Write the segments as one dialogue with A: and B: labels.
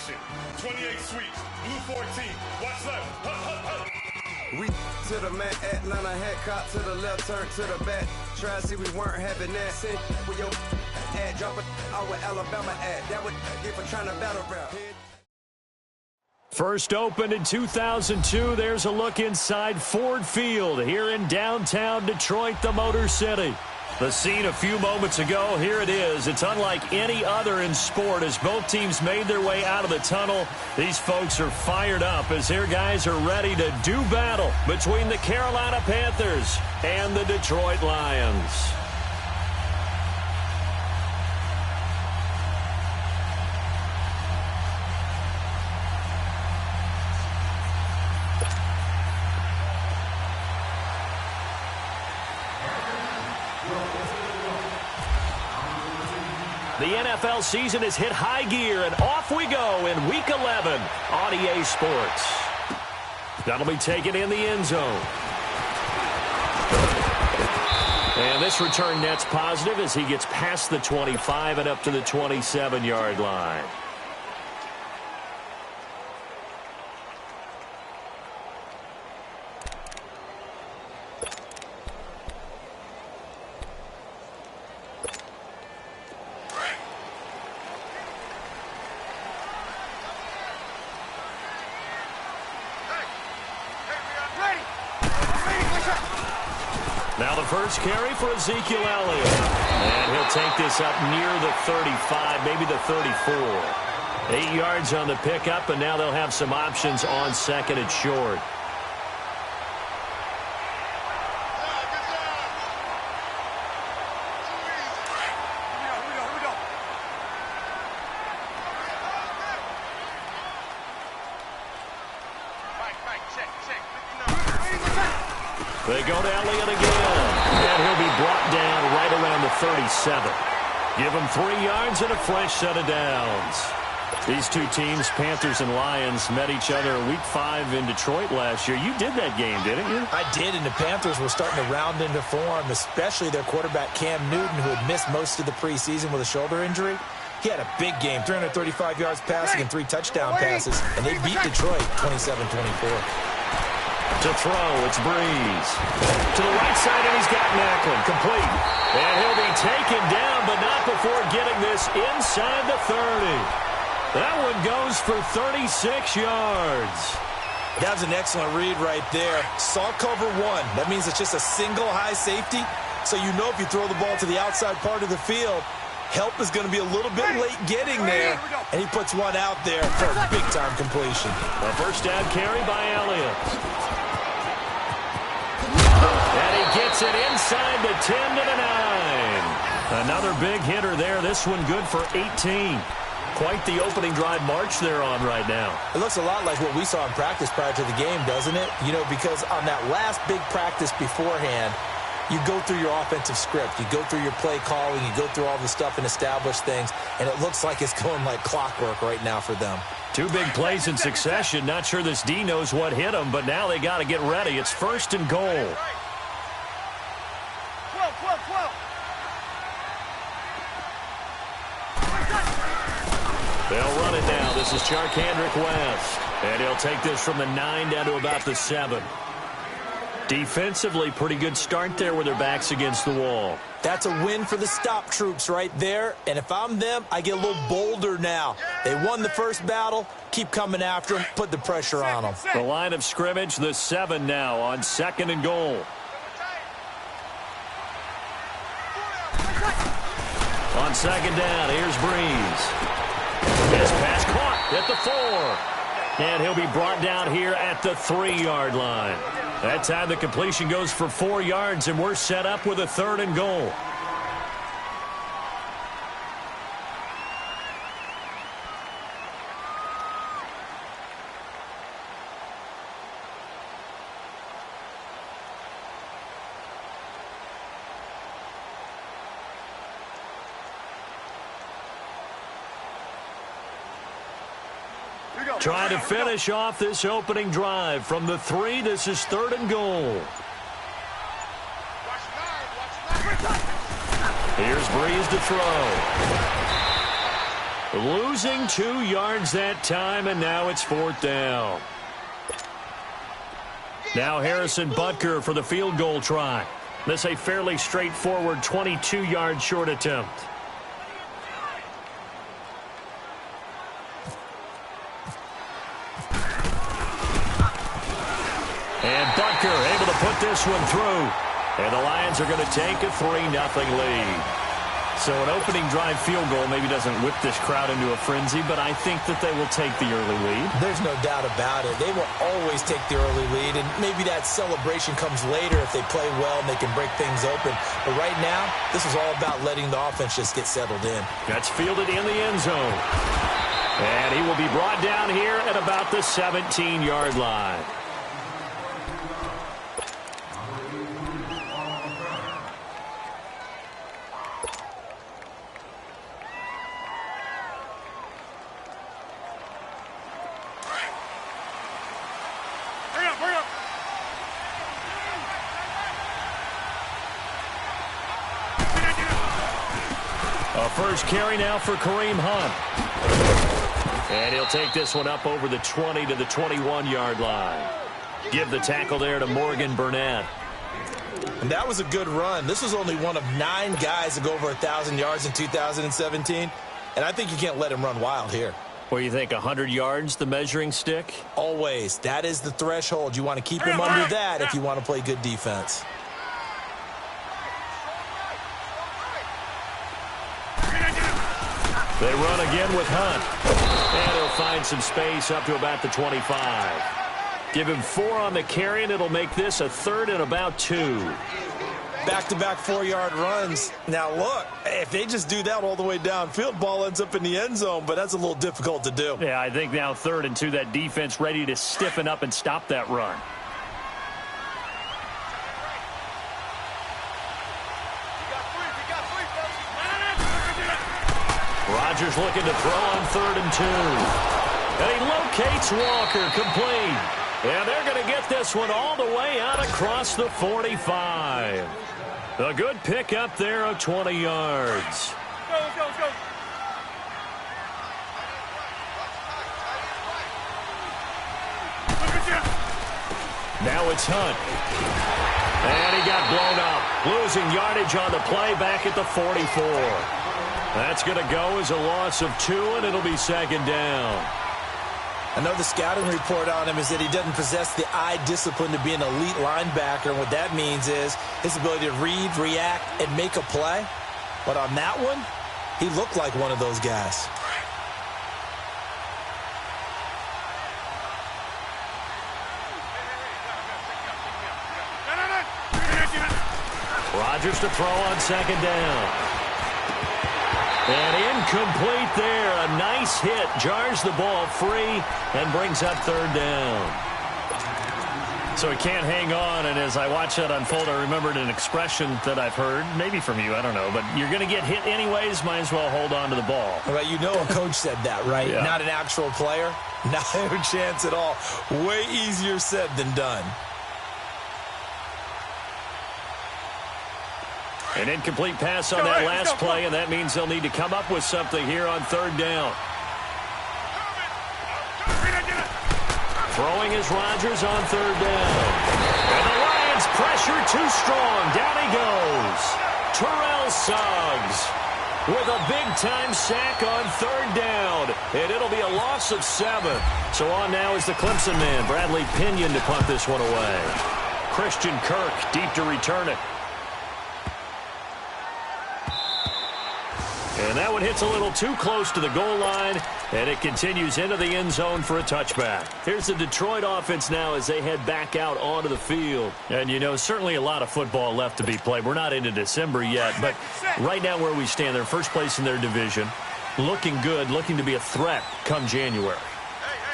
A: formation. 28 sweeps. Blue 14. Watch left.
B: We to the man, Atlanta head caught to the left, turn to the back. Try to see we weren't having that. Send with your ad, drop it out with Alabama ad. That would get for trying to battle rap.
C: First opened in 2002. There's a look inside Ford Field here in downtown Detroit, the Motor City. The scene a few moments ago, here it is. It's unlike any other in sport as both teams made their way out of the tunnel. These folks are fired up as their guys are ready to do battle between the Carolina Panthers and the Detroit Lions. The NFL season has hit high gear, and off we go in Week 11 on EA Sports. That'll be taken in the end zone. And this return net's positive as he gets past the 25 and up to the 27-yard line. Now the first carry for Ezekiel Elliott. And he'll take this up near the 35, maybe the 34. 8 yards on the pickup, and now they'll have some options on second and short. They go to Elliott again, and he'll be brought down right around the 37. Give him 3 yards and a fresh set of downs. These two teams, Panthers and Lions, met each other Week 5 in Detroit last year. You did that game, didn't you?
D: I did, and the Panthers were starting to round into form, especially their quarterback Cam Newton, who had missed most of the preseason with a shoulder injury. He had a big game, 335 yards passing and 3 touchdown passes, and they beat Detroit 27-24.
C: To throw, it's Breeze. To the right side, and he's got Macklin. Complete. And he'll be taken down, but not before getting this inside the 30. That one goes for 36 yards.
D: That was an excellent read right there. Saw cover 1. That means it's just a single high safety. So you know if you throw the ball to the outside part of the field, help is going to be a little bit late getting there. And he puts one out there for a big-time completion.
C: A first down carry by Elliott. And he gets it inside the 10 to the 9. Another big hitter there. This one good for 18. Quite the opening drive march they're on right now.
D: It looks a lot like what we saw in practice prior to the game, doesn't it? You know, because on that last big practice beforehand, you go through your offensive script. You go through your play calling. You go through all the stuff and establish things. And it looks like it's going like clockwork right now for them.
C: 2 big plays in succession. Not sure this D knows what hit them, but now they got to get ready. It's first and goal. They'll run it now. This is Charkandrick West. And he'll take this from the 9 down to about the 7. Defensively, pretty good start there with their backs against the wall.
D: That's a win for the stop troops right there. And if I'm them, I get a little bolder now. They won the first battle. Keep coming after them. Put the pressure on them.
C: The line of scrimmage, the 7 now on second and goal. On second down, here's Breeze. His pass caught at the 4. And he'll be brought down here at the 3-yard line. That time the completion goes for 4 yards, and we're set up with a 3rd and goal. Trying to finish off this opening drive from the 3. This is 3rd and goal. Here's Breeze to throw. Losing 2 yards that time, and now it's 4th down. Now Harrison Butker for the field goal try. This a fairly straightforward 22-yard short attempt. And Butker able to put this one through. And the Lions are going to take a 3-0 lead. So an opening drive field goal maybe doesn't whip this crowd into a frenzy, but I think that they will take the early lead.
D: There's no doubt about it. They will always take the early lead, and maybe that celebration comes later if they play well and they can break things open. But right now, this is all about letting the offense just get settled in.
C: That's fielded in the end zone. And he will be brought down here at about the 17-yard line. First carry now for Kareem Hunt. And he'll take this one up over the 20 to the 21-yard line. Give the tackle there to Morgan Burnett.
D: And that was a good run. This was only one of 9 guys to go over 1,000 yards in 2017. And I think you can't let him run wild here.
C: What do you think, 100 yards, the measuring stick?
D: Always. That is the threshold. You want to keep him under that if you want to play good defense.
C: They run again with Hunt. And he'll find some space up to about the 25. Give him 4 on the carry, and it'll make this a 3rd and about 2.
D: Back-to-back 4-yard runs. Now, look, if they just do that all the way downfield, ball ends up in the end zone, but that's a little difficult to do.
C: Yeah, I think now 3rd and 2, that defense ready to stiffen up and stop that run. Rodgers looking to throw on 3rd and 2. And he locates Walker, complete. And they're going to get this one all the way out across the 45. A good pickup there of 20 yards.
A: Let's go.
C: Now it's Hunt. And he got blown up. Losing yardage on the play back at the 44. That's going to go as a loss of 2, and it'll be 2nd down.
D: I know the scouting report on him is that he doesn't possess the eye discipline to be an elite linebacker, and what that means is his ability to read, react, and make a play. But on that one, he looked like one of those guys.
C: Rodgers to throw on 2nd down. And incomplete there. A nice hit. Jars the ball free and brings up 3rd down. So he can't hang on, and as I watch that unfold, I remembered an expression that I've heard, maybe from you, I don't know, but you're going to get hit anyways, might as well hold on to the ball.
D: Well, you know a coach said that, right?
C: Yeah.
D: Not an actual player. Not a chance at all. Way easier said than done.
C: An incomplete pass on that last play, and that means they'll need to come up with something here on 3rd down. Throwing is Rodgers on 3rd down. And the Lions pressure too strong. Down he goes. Terrell Suggs with a big-time sack on 3rd down. And it'll be a loss of 7. So on now is the Clemson man, Bradley Pinion, to punt this one away. Christian Kirk deep to return it. And that one hits a little too close to the goal line, and it continues into the end zone for a touchback. Here's the Detroit offense now as they head back out onto the field. And, you know, certainly a lot of football left to be played. We're not into December yet, but right now where we stand, they're first place in their division, looking good, looking to be a threat come January.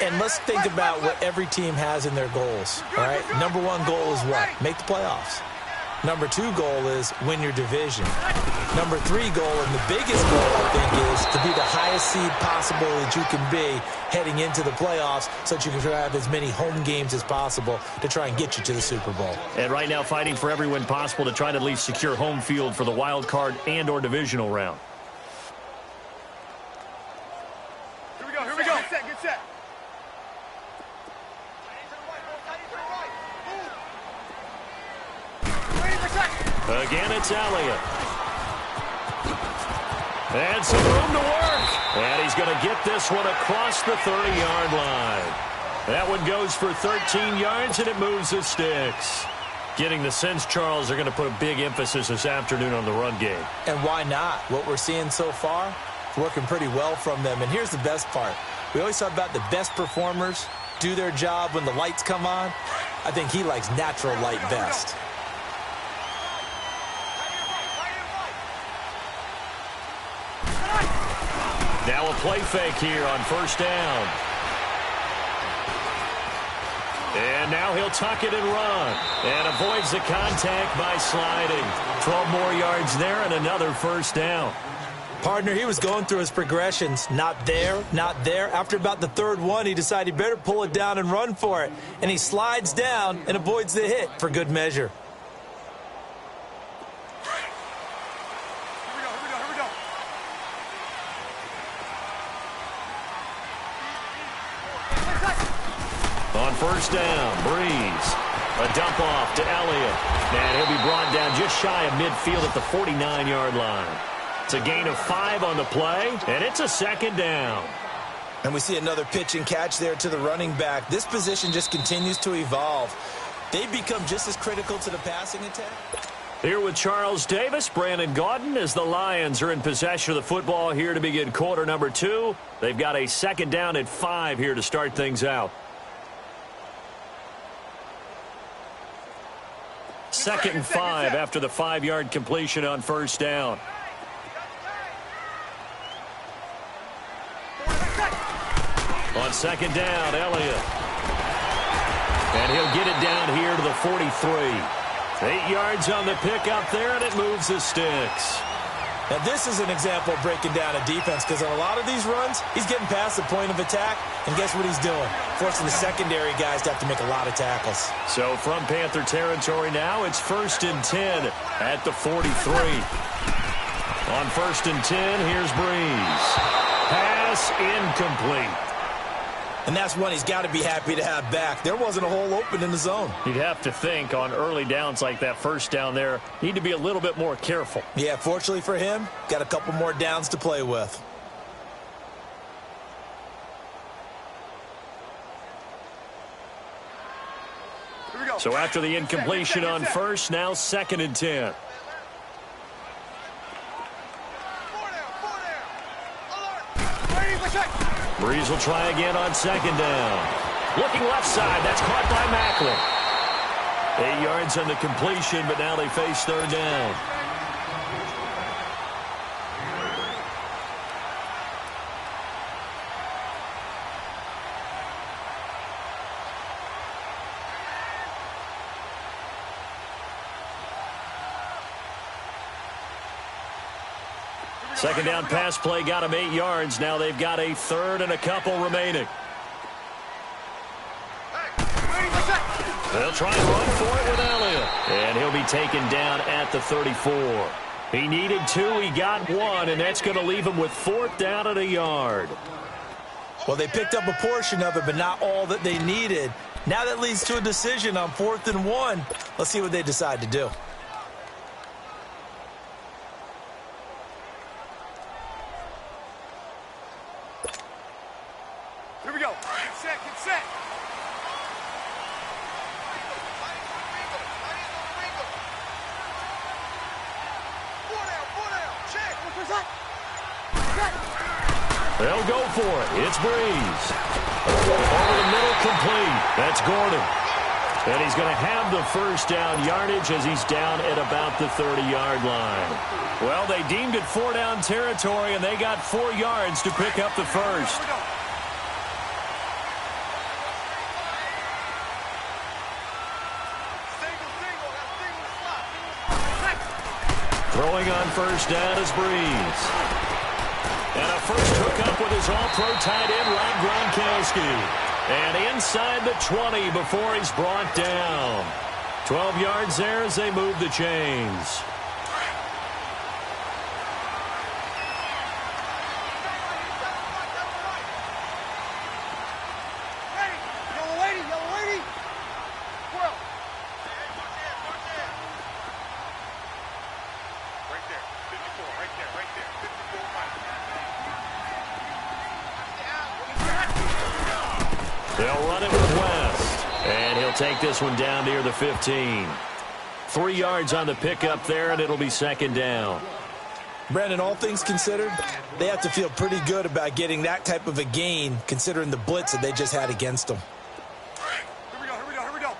D: And let's think about what every team has in their goals, all right? Number 1 goal is what? Make the playoffs. Number 2 goal is win your division. Number 3 goal, and the biggest goal, I think, is to be the highest seed possible that you can be heading into the playoffs so that you can have as many home games as possible to try and get you to the Super Bowl.
C: And right now fighting for every win possible to try to at least secure home field for the wild card and or divisional round.
A: set, get set.
C: Again, it's Elliott. And some room to work. And he's going to get this one across the 30-yard line. That one goes for 13 yards, and it moves the sticks. Getting the sense, Charles, they're going to put a big emphasis this afternoon on the run game.
D: And why not? What we're seeing so far, it's working pretty well from them. And here's the best part. We always talk about the best performers do their job when the lights come on. I think he likes natural light best.
C: Now a play fake here on first down. And now he'll tuck it and run. And avoids the contact by sliding. 12 more yards there and another first down.
D: Partner, he was going through his progressions. Not there, not there. After about the third one, he decided he better pull it down and run for it. And he slides down and avoids the hit for good measure.
C: On first down, Breeze. A dump off to Elliott. And he'll be brought down just shy of midfield at the 49-yard line. It's a gain of 5 on the play, and it's a second down.
D: And we see another pitch and catch there to the running back. This position just continues to evolve. They've become just as critical to the passing attack.
C: Here with Charles Davis, Brandon Gaudin, as the Lions are in possession of the football here to begin quarter number 2. They've got a second down at 5 here to start things out. Second and 5 after the 5-yard completion on first down. On second down, Elliott. And he'll get it down here to the 43. 8 yards on the pickup there, and it moves the sticks.
D: Now, this is an example of breaking down a defense, because on a lot of these runs, he's getting past the point of attack, and guess what he's doing? Forcing the secondary guys to have to make a lot of tackles.
C: So from Panther territory now, it's 1st and 10 at the 43. On 1st and 10, here's Breeze. Pass incomplete.
D: And that's one he's got to be happy to have back. There wasn't a hole open in the zone.
C: You'd have to think on early downs like that first down there, need to be a little bit more careful.
D: Yeah, fortunately for him, got a couple more downs to play with.
C: So after the incompletion on first, now 2nd and 10. Breeze will try again on second down. Looking left side. That's caught by Macklin. 8 yards on the completion, but now they face third down. Second down pass play got him 8 yards. Now they've got a third and a couple remaining. They'll try and run for it with Elliott. And he'll be taken down at the 34. He needed 2, he got 1, and that's going to leave him with 4th down at a yard.
D: Well, they picked up a portion of it, but not all that they needed. Now that leads to a decision on 4th and 1. Let's see what they decide to do.
A: Here we go. Get set, get set.
C: They'll go for it. It's Breeze. Over the middle, complete. That's Gordon. And he's going to have the first down yardage as he's down at about the 30-yard line. Well, they deemed it 4-down territory, and they got 4 yards to pick up the first. Throwing on first down is Breeze. And a first hookup with his all-pro tight end, Rob Gronkowski. And inside the 20 before he's brought down. 12 yards there as they move the chains. They'll run it with West. And he'll take this one down near the 15. 3 yards on the pickup there, and it'll be second down.
D: Brandon, all things considered, they have to feel pretty good about getting that type of a gain considering the blitz that they just had against them.
A: Here we go, here we go, here we go.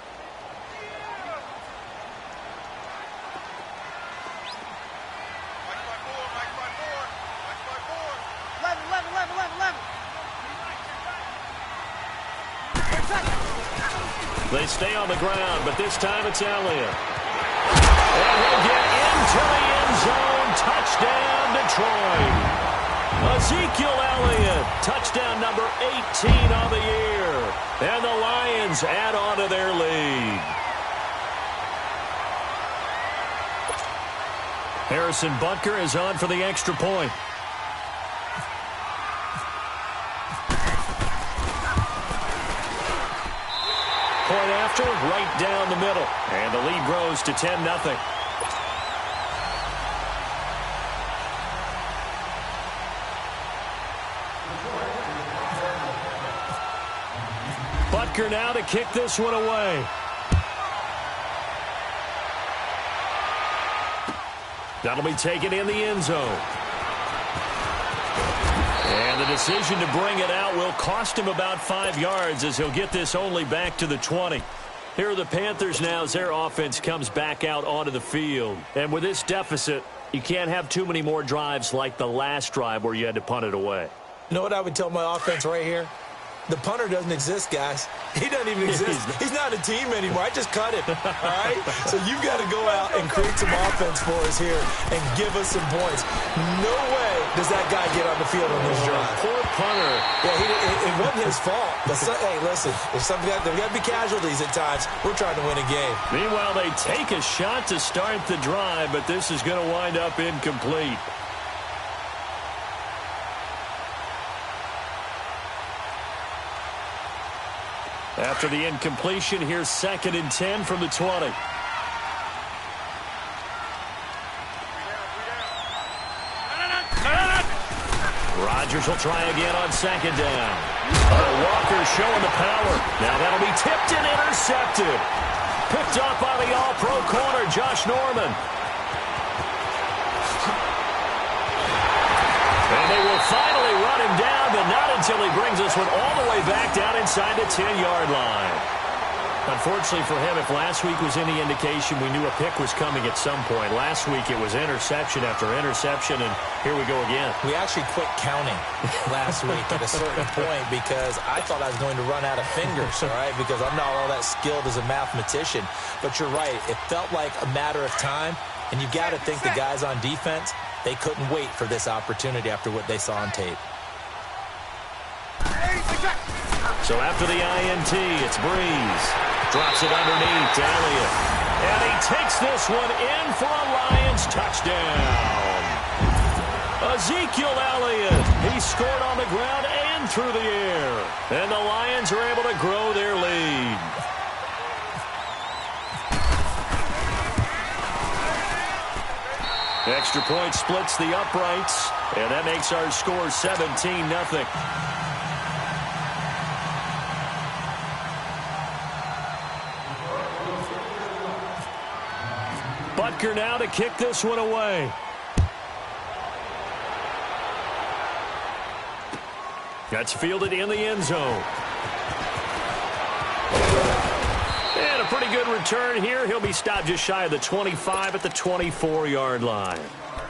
A: Mike by four.
E: 11.
C: They stay on the ground, but this time it's Elliott. And he'll get into the end zone. Touchdown, Detroit. Ezekiel Elliott, touchdown number 18 on the year. And the Lions add on to their lead. Harrison Butker is on for the extra point. Point after, right down the middle. And the lead grows to 10-0. Butker now to kick this one away. That'll be taken in the end zone. And the decision to bring it out will cost him about 5 yards as he'll get this only back to the 20. Here are the Panthers now as their offense comes back out onto the field. And with this deficit, you can't have too many more drives like the last drive where you had to punt it away.
D: You know what I would tell my offense right here? The punter doesn't exist, guys. He doesn't even exist. He's not a team anymore. I just cut him, all right? So you've got to go out and create some offense for us here and give us some points. No way does that guy get on the field on this drive.
C: Poor punter.
D: Yeah, it wasn't his fault. But hey, listen, there's got to be casualties at times. We're trying to win a game.
C: Meanwhile, they take a shot to start the drive, but this is going to wind up incomplete. After the incompletion, here's 2nd and 10 from the 20. Rodgers will try again on 2nd down. Walker showing the power. Now that'll be tipped and intercepted. Picked up by the all-pro corner, Josh Norman. And they will finally run him down, but not until he brings this one all the way back down inside the 10-yard line. Unfortunately for him, if last week was any indication, we knew a pick was coming at some point. Last week it was interception after interception, and here we go again.
D: We actually quit counting last week at a certain point because I thought I was going to run out of fingers, all right, because I'm not all that skilled as a mathematician. But you're right. It felt like a matter of time, and you've got to think the guys on defense, they couldn't wait for this opportunity after what they saw on tape.
C: So after the INT, it's Breeze. Drops it underneath to Elliott. And he takes this one in for a Lions touchdown. Ezekiel Elliott. He scored on the ground and through the air. And the Lions are able to grow their lead. Extra point splits the uprights, and that makes our score 17-0. Butker now to kick this one away. That's fielded in the end zone. And a pretty good return here. He'll be stopped just shy of the 25 at the 24-yard line.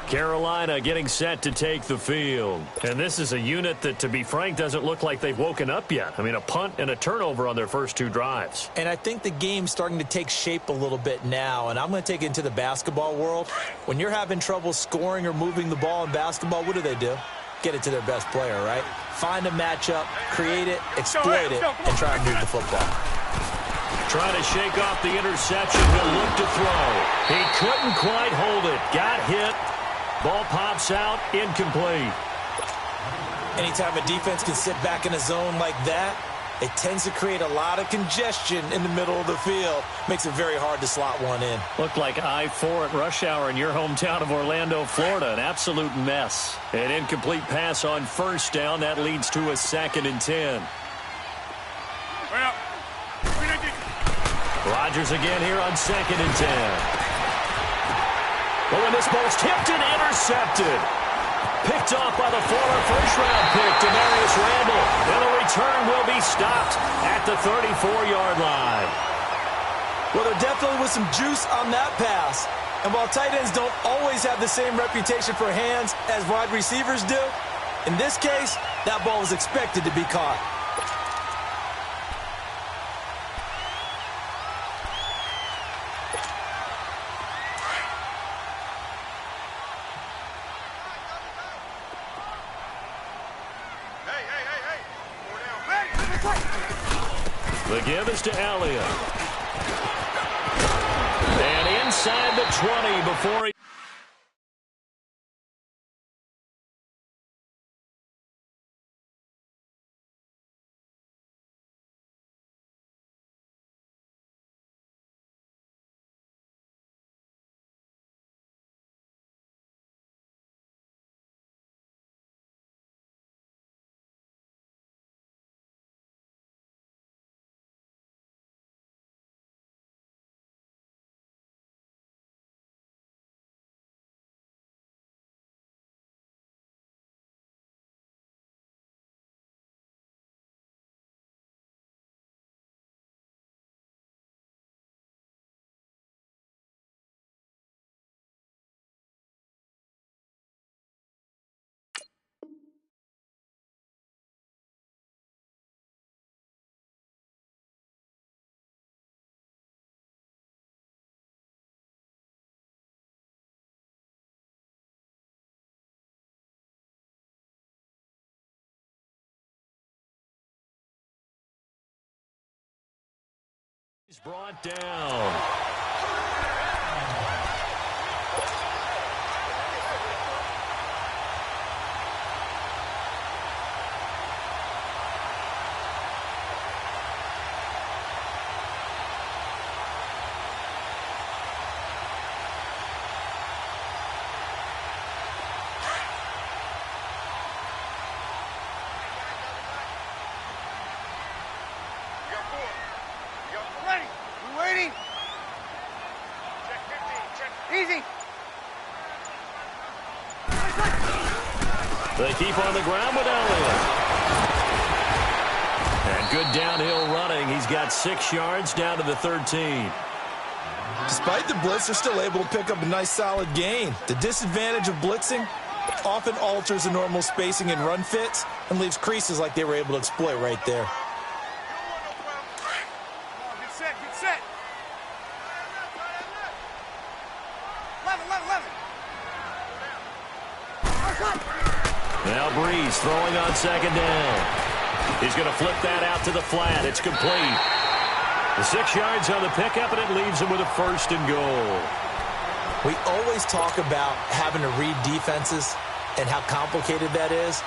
C: Carolina getting set to take the field. And this is a unit that, to be frank, doesn't look like they've woken up yet. I mean, a punt and a turnover on their first 2 drives.
D: And I think the game's starting to take shape a little bit now. And I'm going to take it into the basketball world. When you're having trouble scoring or moving the ball in basketball, what do? Get it to their best player, right? Find a matchup, create it, exploit it, and try and move the football.
C: Trying to shake off the interception. He'll look to throw. He couldn't quite hold it. Got hit. Ball pops out, incomplete.
D: Anytime a defense can sit back in a zone like that, it tends to create a lot of congestion in the middle of the field. Makes it very hard to slot one in.
C: Looked like I-4 at rush hour in your hometown of Orlando, Florida. An absolute mess. An incomplete pass on first down. That leads to a 2nd and 10. Rodgers again here on 2nd and 10. Oh, and this ball's tipped and intercepted. Picked off by the former first-round pick, Demarius Randall. And the return will be stopped at the 34-yard line.
D: Well, there definitely was some juice on that pass. And while tight ends don't always have the same reputation for hands as wide receivers do, in this case, that ball was expected to be caught.
C: The give is to Elliott. And inside the 20 before he... He's brought down.
B: Easy.
C: They keep on the ground with Elliott. And good downhill running. He's got 6 yards down to the 13.
D: Despite the blitz, they're still able to pick up a nice solid gain. The disadvantage of blitzing often alters the normal spacing and run fits and leaves creases like they were able to exploit right there.
B: Get set, get set. 11.
C: Now Breeze throwing on 2nd down. He's going to flip that out to the flat. It's complete. The 6 yards on the pickup, and it leaves him with a 1st and goal.
D: We always talk about having to read defenses and how complicated that is.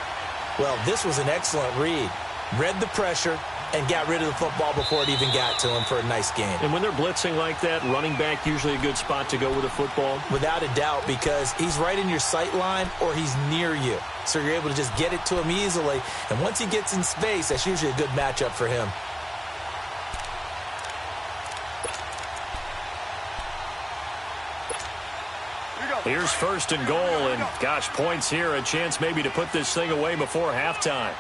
D: Well, this was an excellent read. Read the pressure and got rid of the football before it even got to him for a nice gain.
C: And when they're blitzing like that, running back usually a good spot to go with a football?
D: Without a doubt, because he's right in your sight line or he's near you. So you're able to just get it to him easily. And once he gets in space, that's usually a good matchup for him.
C: Here's 1st and goal, and gosh, points here, a chance maybe to put this thing away before halftime.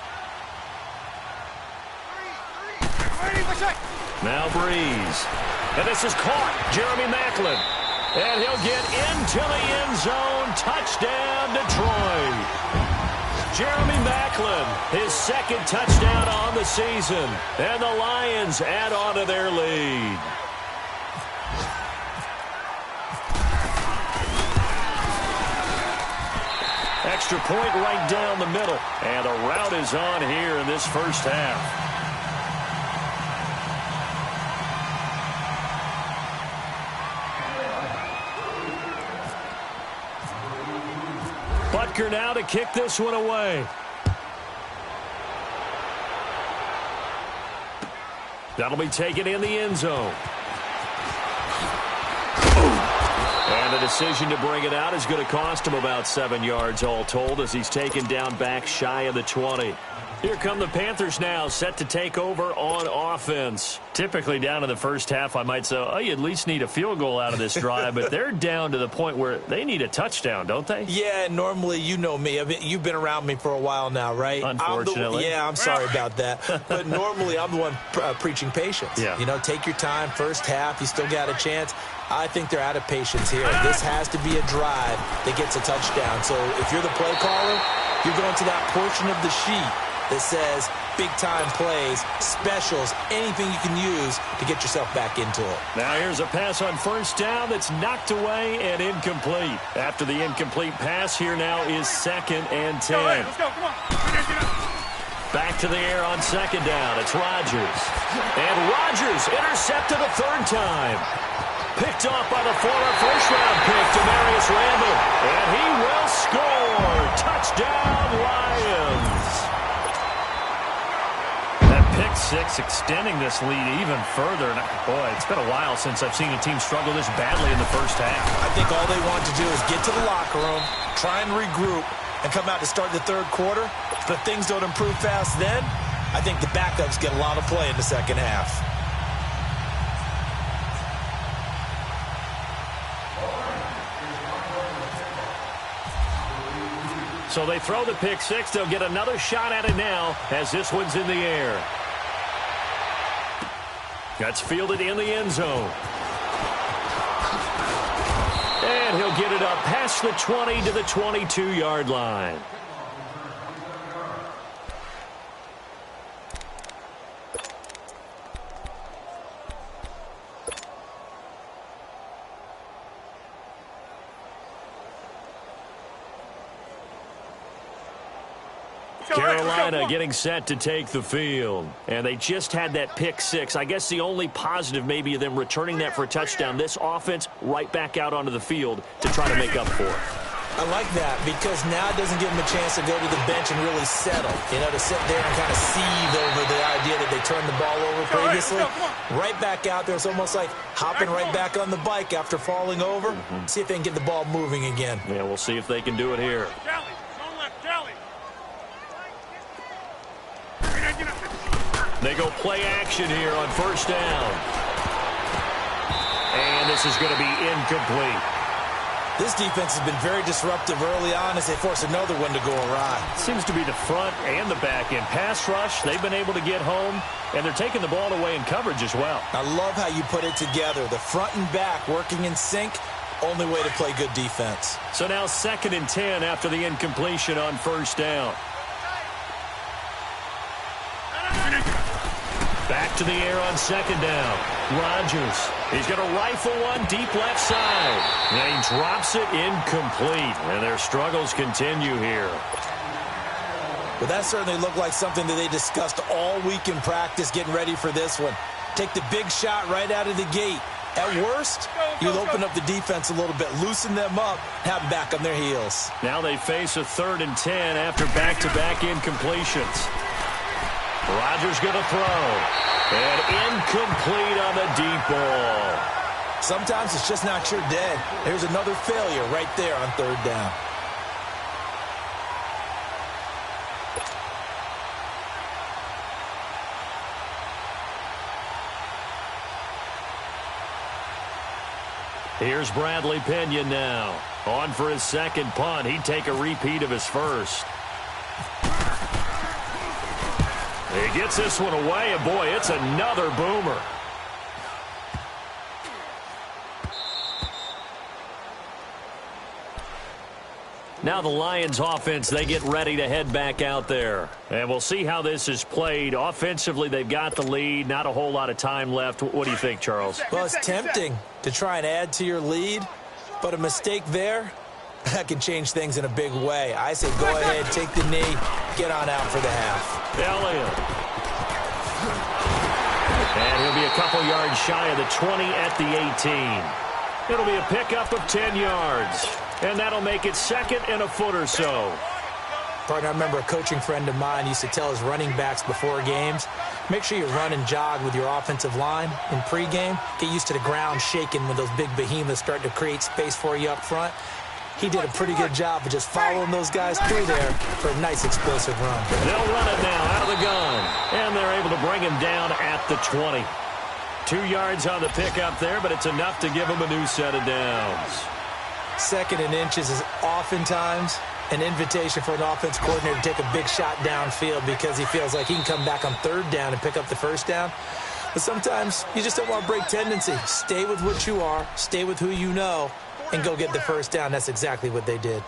C: Now Breeze. And this is caught. Jeremy Maclin. And he'll get into the end zone. Touchdown, Detroit. Jeremy Maclin, his 2nd touchdown on the season. And the Lions add on to their lead. Extra point right down the middle. And the route is on here in this first half. Butker now to kick this one away. That'll be taken in the end zone. And the decision to bring it out is going to cost him about 7 yards all told as he's taken down back shy of the 20. Here come the Panthers now, set to take over on offense. Typically down in the first half, I might say, oh, you at least need a field goal out of this drive, but they're down to the point where they need a touchdown, don't they?
D: Yeah, normally, you know me. I mean, you've been around me for a while now, right?
C: Unfortunately.
D: I'm sorry about that. But normally, I'm the one preaching patience.
C: Yeah.
D: You know, take your time. First half, you still got a chance. I think they're out of patience here. This has to be a drive that gets a touchdown. So if you're the play caller, you're going to that portion of the sheet that says big-time plays, specials, anything you can use to get yourself back into it.
C: Now here's a pass on first down that's knocked away and incomplete. After the incomplete pass, here now is 2nd and 10.
A: Let's go, come on.
C: Back to the air on 2nd down. It's Rodgers. And Rodgers intercepted a 3rd time. Picked off by the former first-round pick, Demarius Randall. And he will score. Touchdown, Lions. Pick 6 extending this lead even further. And boy, it's been a while since I've seen a team struggle this badly in the first half.
D: I think all they want to do is get to the locker room, try and regroup, and come out to start the 3rd quarter. But if things don't improve fast then, I think the backups get a lot of play in the second half.
C: So they throw the pick 6. They'll get another shot at it now as this one's in the air. That's fielded in the end zone. And he'll get it up past the 20 to the 22-yard line. Carolina getting set to take the field. And they just had that pick 6. I guess the only positive maybe of them returning that for a touchdown. This offense right back out onto the field to try to make up for it.
D: I like that because now it doesn't give them a chance to go to the bench and really settle. You know, to sit there and kind of seethe over the idea that they turned the ball over previously. Right back out there. It's almost like hopping right back on the bike after falling over. See if they can get the ball moving again.
C: Yeah, we'll see if they can do it here. They go play action here on first down. And this is going to be incomplete.
D: This defense has been very disruptive early on as they force another one to go awry.
C: Seems to be the front and the back end. Pass rush, they've been able to get home, and they're taking the ball away in coverage as well.
D: I love how you put it together. The front and back working in sync, only way to play good defense.
C: So now 2nd and 10 after the incompletion on first down. Back to the air on 2nd down. Rodgers. He's going to rifle one deep left side. And he drops it incomplete. And their struggles continue here.
D: Well, that certainly looked like something that they discussed all week in practice getting ready for this one. Take the big shot right out of the gate. At worst, you'll open up the defense a little bit, loosen them up, have them back on their heels.
C: Now they face a 3rd and 10 after back-to-back incompletions. Rodgers going to throw. And incomplete on the deep ball.
D: Sometimes it's just not your day. There's another failure right there on 3rd down.
C: Here's Bradley Pinion now. On for his 2nd punt. He'd take a repeat of his first. He gets this one away, and boy, it's another boomer. Now the Lions offense, they get ready to head back out there. And we'll see how this is played. Offensively, they've got the lead. Not a whole lot of time left. What do you think, Charles?
D: Well, it's tempting to try and add to your lead, but a mistake there, that can change things in a big way. I say go ahead, take the knee, get on out for the half.
C: Elliott. And he'll be a couple yards shy of the 20 at the 18. It'll be a pickup of 10 yards. And that'll make it 2nd and a foot or so.
D: Partner, I remember a coaching friend of mine used to tell his running backs before games, make sure you run and jog with your offensive line in pregame. Get used to the ground shaking when those big behemoths start to create space for you up front. He did a pretty good job of just following those guys through there for a nice explosive run.
C: They'll run it now out of the gun, and they're able to bring him down at the 20. 2 yards on the pickup there, but it's enough to give him a new set of downs.
D: 2nd and inches is oftentimes an invitation for an offense coordinator to take a big shot downfield because he feels like he can come back on 3rd down and pick up the 1st down. But sometimes you just don't want to break tendency. Stay with what you are, stay with who you know, and go get the 1st down. That's exactly what they did.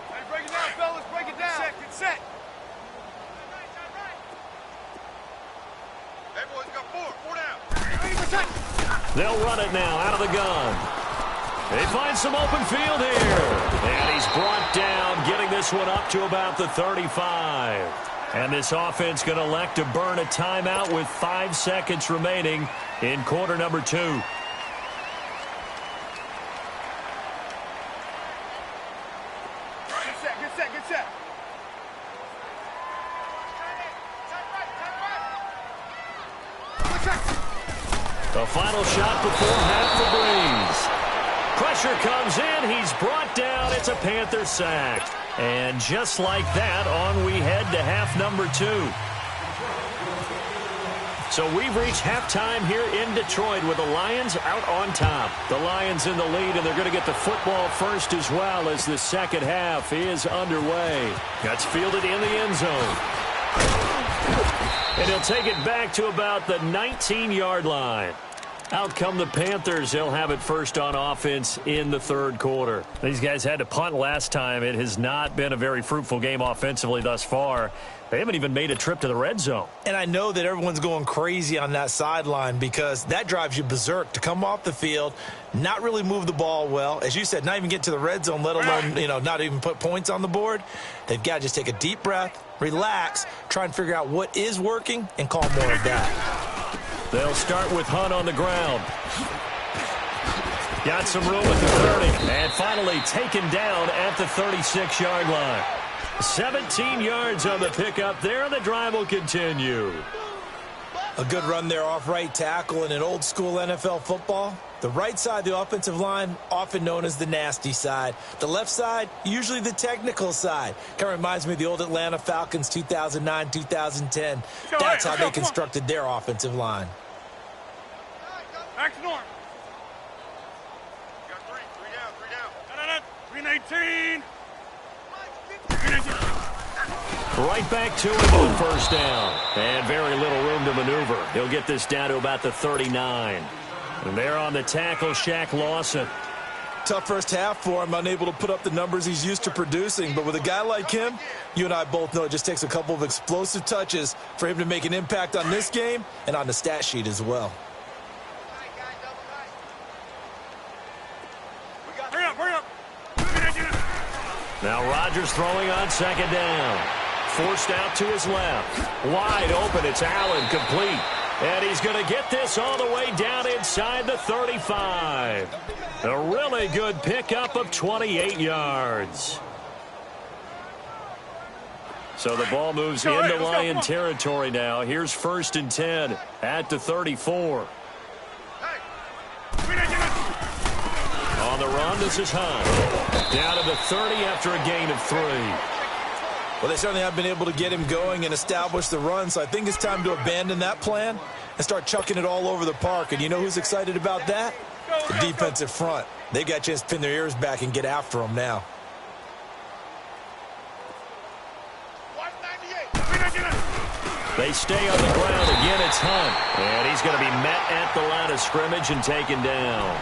A: Hey, break it down, fellas. Break it down. Get set. Hey, boys, got 4 down.
C: They'll run it now out of the gun. They find some open field here. And he's brought down, getting this one up to about the 35. And this offense going to elect to burn a timeout with 5 seconds remaining in quarter number 2.
A: Get set.
C: The final shot before half the breeze. Pressure comes in. He's brought down. It's a Panther sack. And just like that, on we head to half number 2. So we've reached halftime here in Detroit with the Lions out on top. The Lions in the lead, and they're going to get the football first as well as the second half is underway. That's fielded in the end zone. And he'll take it back to about the 19-yard line. Out come the Panthers. They'll have it first on offense in the 3rd quarter. These guys had to punt last time. It has not been a very fruitful game offensively thus far. They haven't even made a trip to the red zone.
D: And I know that everyone's going crazy on that sideline because that drives you berserk to come off the field, not really move the ball well. As you said, not even get to the red zone, let alone, not even put points on the board. They've got to just take a deep breath, relax, try and figure out what is working, and call more of that.
C: They'll start with Hunt on the ground. Got some room at the 30. And finally taken down at the 36-yard line. 17 yards on the pickup there. The drive will continue.
D: A good run there off right tackle in an old-school NFL football. The right side of the offensive line, often known as the nasty side. The left side, usually the technical side. Kind of reminds me of the old Atlanta Falcons 2009, 2010. That's how they constructed their offensive line.
A: Back to norm. Got 3 down. 318.
C: Right back to it on 1st down. And very little room to maneuver. He'll get this down to about the 39. And there on the tackle, Shaq Lawson.
D: Tough first half for him, unable to put up the numbers he's used to producing. But with a guy like him, you and I both know it just takes a couple of explosive touches for him to make an impact on this game and on the stat sheet as well.
A: Hurry up.
C: Now Rodgers throwing on 2nd down. Forced out to his left. Wide open. It's Allen, complete. And he's going to get this all the way down inside the 35. A really good pickup of 28 yards. So the ball moves into Lion territory now. Here's 1st and 10 at the 34. On the run, this is Hunt. Down to the 30 after a gain of 3.
D: Well, they certainly have been able to get him going and establish the run, so I think it's time to abandon that plan and start chucking it all over the park. And you know who's excited about that? The defensive front. They got a chance to pin their ears back and get after him now.
C: They stay on the ground. Again, it's Hunt. And he's going to be met at the line of scrimmage and taken down.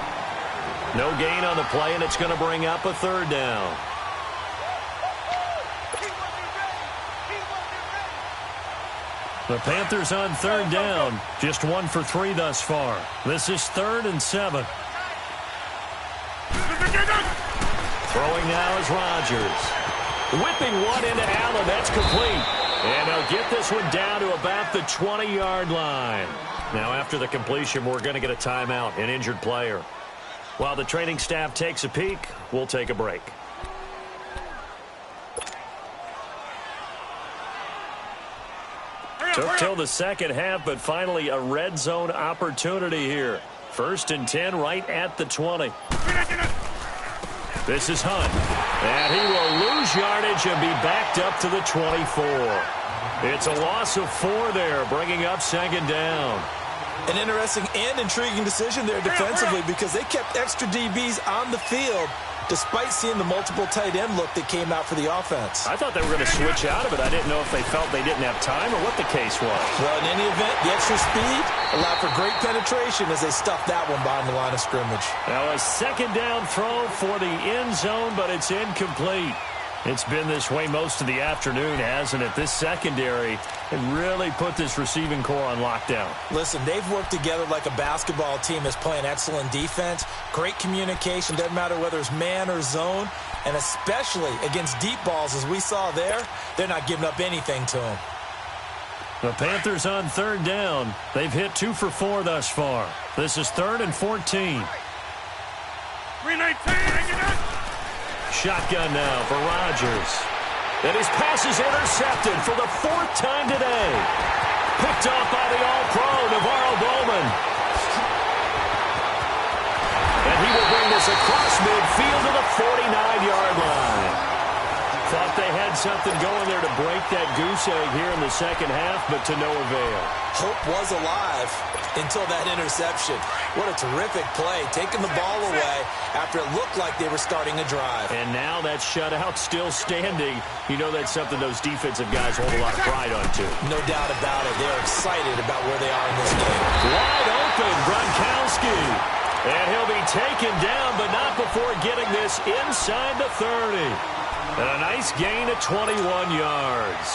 C: No gain on the play, and it's going to bring up a 3rd down. The Panthers on 3rd down. Just 1 for 3 thus far. This is 3rd and 7. Throwing now is Rodgers. Whipping one into Allen. That's complete. And they'll get this one down to about the 20-yard line. Now, after the completion, we're going to get a timeout, an injured player. While the training staff takes a peek, we'll take a break. Took till the second half, but finally a red zone opportunity here. First and 10 right at the 20. This is Hunt. And he will lose yardage and be backed up to the 24. It's a loss of 4 there, bringing up second down.
D: An interesting and intriguing decision there defensively because they kept extra DBs on the field despite seeing the multiple tight end look that came out for the offense.
C: I thought they were going to switch out of it. I didn't know if they felt they didn't have time or what the case was.
D: Well, in any event, the extra speed allowed for great penetration as they stuffed that one behind the line of scrimmage.
C: Now a second down throw for the end zone, but it's incomplete. It's been this way most of the afternoon, hasn't it? This secondary can really put this receiving core on lockdown.
D: Listen, they've worked together like a basketball team that's playing excellent defense. Great communication, doesn't matter whether it's man or zone. And especially against deep balls, as we saw there, they're not giving up anything to them.
C: The Panthers on third down. They've hit 2 for 4 thus far. This is 3rd and 14.
A: 319.
C: Shotgun now for Rodgers. And his pass is intercepted for the 4th time today. Picked off by the All-Pro, Navarro Bowman. And he will bring this across midfield to the 49-yard line. Thought they had something going there to break that goose egg here in the second half, but to no avail.
D: Hope was alive until that interception. What a terrific play, taking the ball away after it looked like they were starting a drive.
C: And now that shutout still standing. You know that's something those defensive guys hold a lot of pride on, too.
D: No doubt about it. They're excited about where they are in this game.
C: Wide open, Gronkowski. And he'll be taken down, but not before getting this inside the 30. And a nice gain of 21 yards.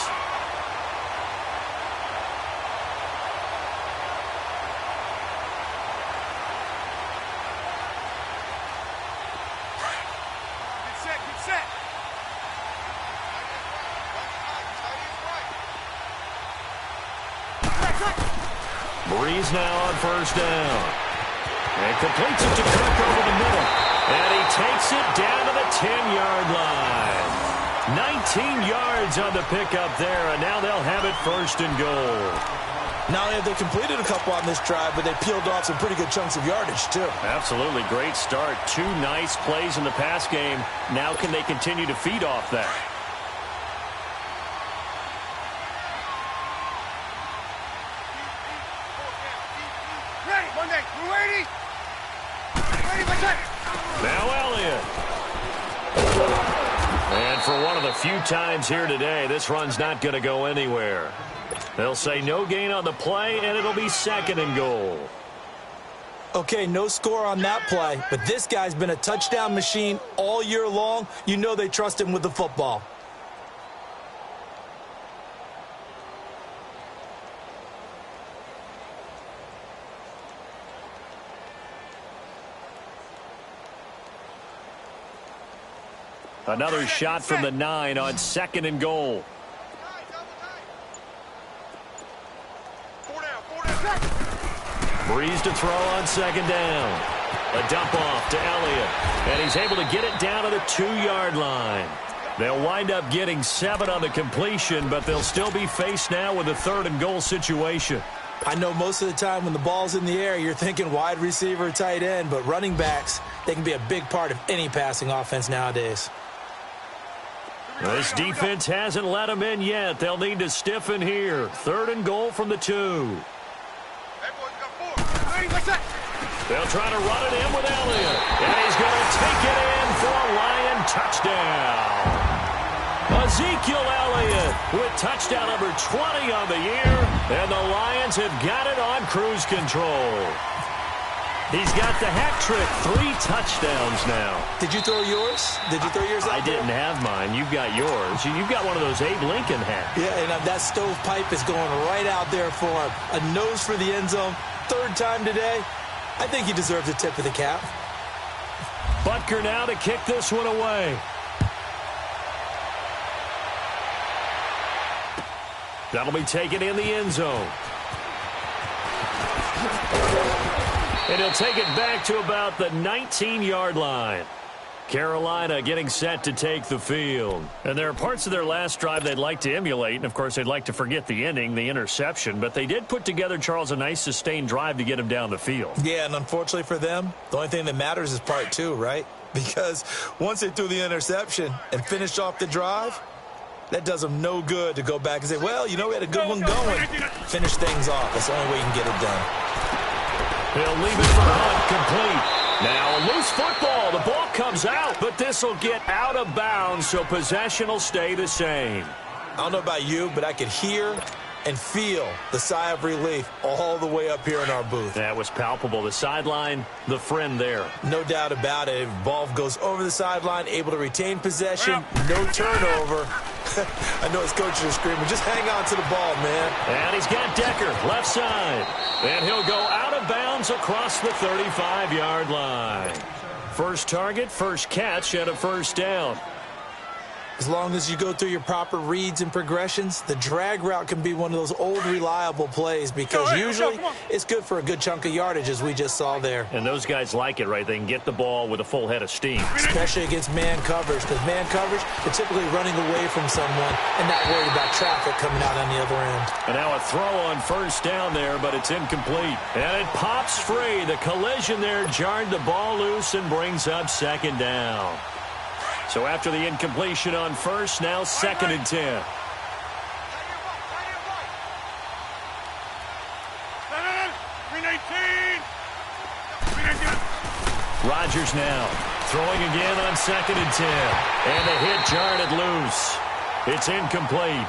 C: Breeze now on first down. And completes it to Cook over the middle. And he takes it down to the 10-yard line. 19 yards on the pickup there, and now they'll have it first and goal.
D: Not only have they completed a couple on this drive, but they peeled off some pretty good chunks of yardage, too.
C: Absolutely. Great start. 2 nice plays in the pass game. Now can they continue to feed off that? Now Elliott. And for one of the few times here today, this run's not going to go anywhere. They'll say no gain on the play, and it'll be second and goal.
D: Okay, no score on that play, but this guy's been a touchdown machine all year long. You know they trust him with the football.
C: Another shot from the 9 on second and goal. Breeze to throw on second down. A dump off to Elliott. And he's able to get it down to the 2-yard line. They'll wind up getting 7 on the completion, but they'll still be faced now with a 3rd and goal situation.
D: I know most of the time when the ball's in the air, you're thinking wide receiver, tight end, but running backs, they can be a big part of any passing offense nowadays.
C: This defense hasn't let them in yet. They'll need to stiffen here. 3rd and goal from the 2. They'll try to run it in with Elliott. And he's going to take it in for a Lion touchdown. Ezekiel Elliott with touchdown number 20 on the year. And the Lions have got it on cruise control. He's got the hat trick, 3 touchdowns now.
D: Did you throw yours? Did you throw yours out
C: I didn't have mine. You've got yours. You've got one of those Abe Lincoln hats.
D: Yeah, and that stovepipe is going right out there for him. A nose for the end zone. 3rd time today. I think he deserves a tip of the cap.
C: Butker now to kick this one away. That'll be taken in the end zone. And he'll take it back to about the 19-yard line. Carolina getting set to take the field. And there are parts of their last drive they'd like to emulate. And, of course, they'd like to forget the ending, the interception. But they did put together, Charles, a nice sustained drive to get him down the field.
D: Yeah, and unfortunately for them, the only thing that matters is part 2, right? Because once they threw the interception and finished off the drive, that does them no good to go back and say, well, you know, we had a good one going. Finish things off. That's the only way you can get it done.
C: He'll leave it for Hunt, complete. Now a loose football. The ball comes out, but this will get out of bounds, so possession will stay the same.
D: I don't know about you, but I could hear and feel the sigh of relief all the way up here in our booth.
C: That was palpable. The sideline, the friend there.
D: No doubt about it. Ball goes over the sideline, able to retain possession, no turnover. I know his coaches are screaming, just hang on to the ball, man.
C: And he's got Decker, left side. And he'll go out of bounds across the 35-yard line. First target, first catch, and a first down.
D: As long as you go through your proper reads and progressions, the drag route can be one of those old reliable plays because usually it's good for a good chunk of yardage, as we just saw there.
C: And those guys like it, right? They can get the ball with a full head of steam.
D: Especially against man coverage, because man coverage, they're typically running away from someone and not worried about traffic coming out on the other end.
C: And now a throw on first down there, but it's incomplete. And it pops free. The collision there jarred the ball loose and brings up second down. So after the incompletion on first, now 2nd and 10. Rodgers now throwing again on 2nd and 10. And the hit jarred it loose. It's incomplete.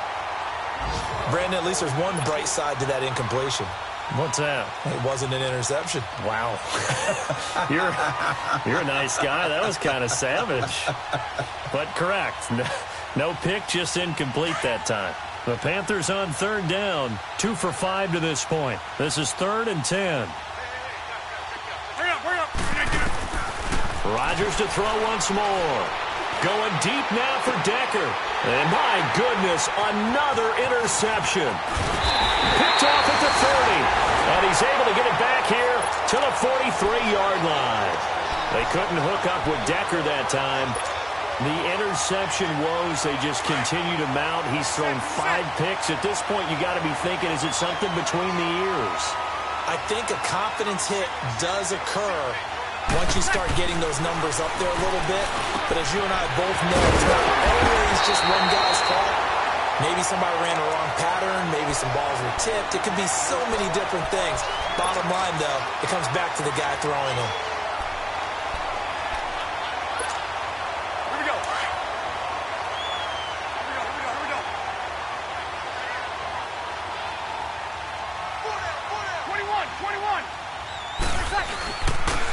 D: Brandon, at least there's one bright side to that incompletion.
C: What's that?
D: It wasn't an interception.
C: Wow. You're a nice guy. That was kind of savage. But correct. No pick, just incomplete that time. The Panthers on 3rd down. 2 for 5 to this point. This is 3rd and 10. Rodgers to throw once more. Going deep now for Decker. And my goodness, another interception. Picked off at the 30. And he's able to get it back here to the 43-yard line. They couldn't hook up with Decker that time. The interception woes, they just continue to mount. He's thrown 5 picks. At this point, you got to be thinking, is it something between the ears?
D: I think a confidence hit does occur once you start getting those numbers up there a little bit. But as you and I both know, it's not always just one guy's fault. Maybe somebody ran a wrong pattern. Maybe some balls were tipped. It could be so many different things. Bottom line, though, it comes back to the guy throwing them.
A: Here we go. 21.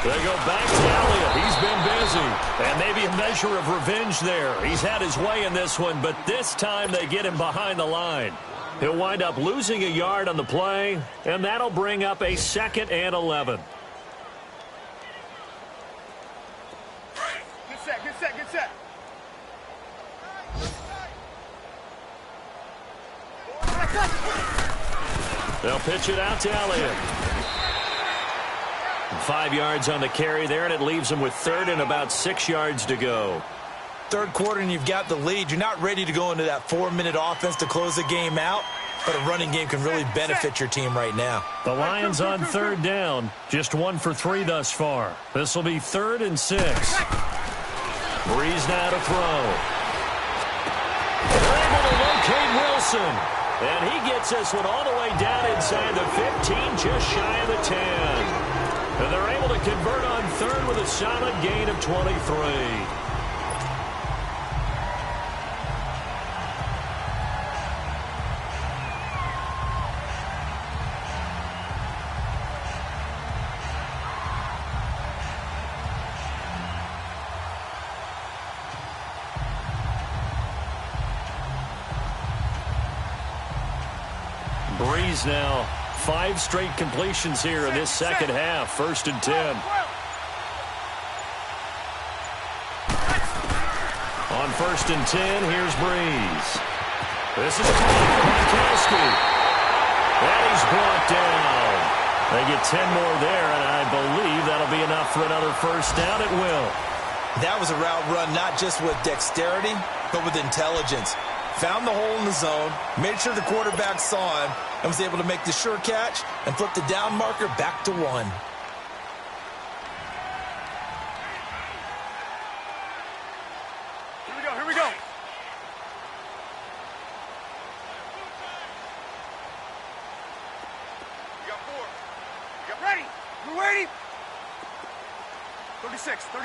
C: They go back to Elliott. He's been busy. And maybe a measure of revenge there. He's had his way in this one, but this time they get him behind the line. He'll wind up losing a yard on the play, and that'll bring up a 2nd and 11.
A: Get set.
C: They'll pitch it out to Elliott. 5 yards on the carry there, and it leaves them with 3rd and about 6 yards to go.
D: 3rd quarter, and you've got the lead. You're not ready to go into that 4-minute offense to close the game out, but a running game can really benefit your team right now.
C: The Lions on 3rd down, just 1 for 3 thus far. This will be 3rd and 6. Breeze now to throw. They're able to locate Wilson. And he gets this one all the way down inside the 15, just shy of the 10. And they're able to convert on 3rd with a solid gain of 23. Breeze now, 5 straight completions here in this second half. 1st and 10. On 1st and 10, here's Breeze. This is Gronkowski. And he's brought down. They get 10 more there, and I believe that'll be enough for another first down. It will.
D: That was a route run not just with dexterity, but with intelligence. Found the hole in the zone, made sure the quarterback saw him, and was able to make the sure catch and flip the down marker back to 1.
A: Here we go. You got 4. You got ready. We're waiting. 36. 54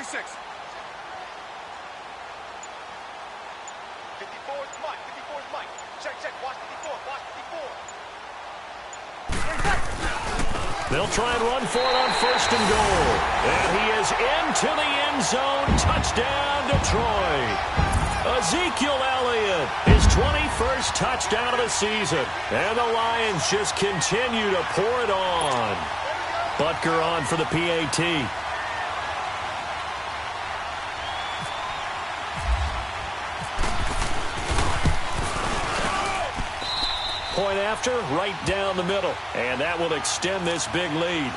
A: is Mike. Check. Watch 54.
C: They'll try and run for it on 1st and goal. And he is into the end zone. Touchdown, Detroit. Ezekiel Elliott, his 21st touchdown of the season. And the Lions just continue to pour it on. Butker on for the PAT. Point after, right down the middle. And that will extend this big lead.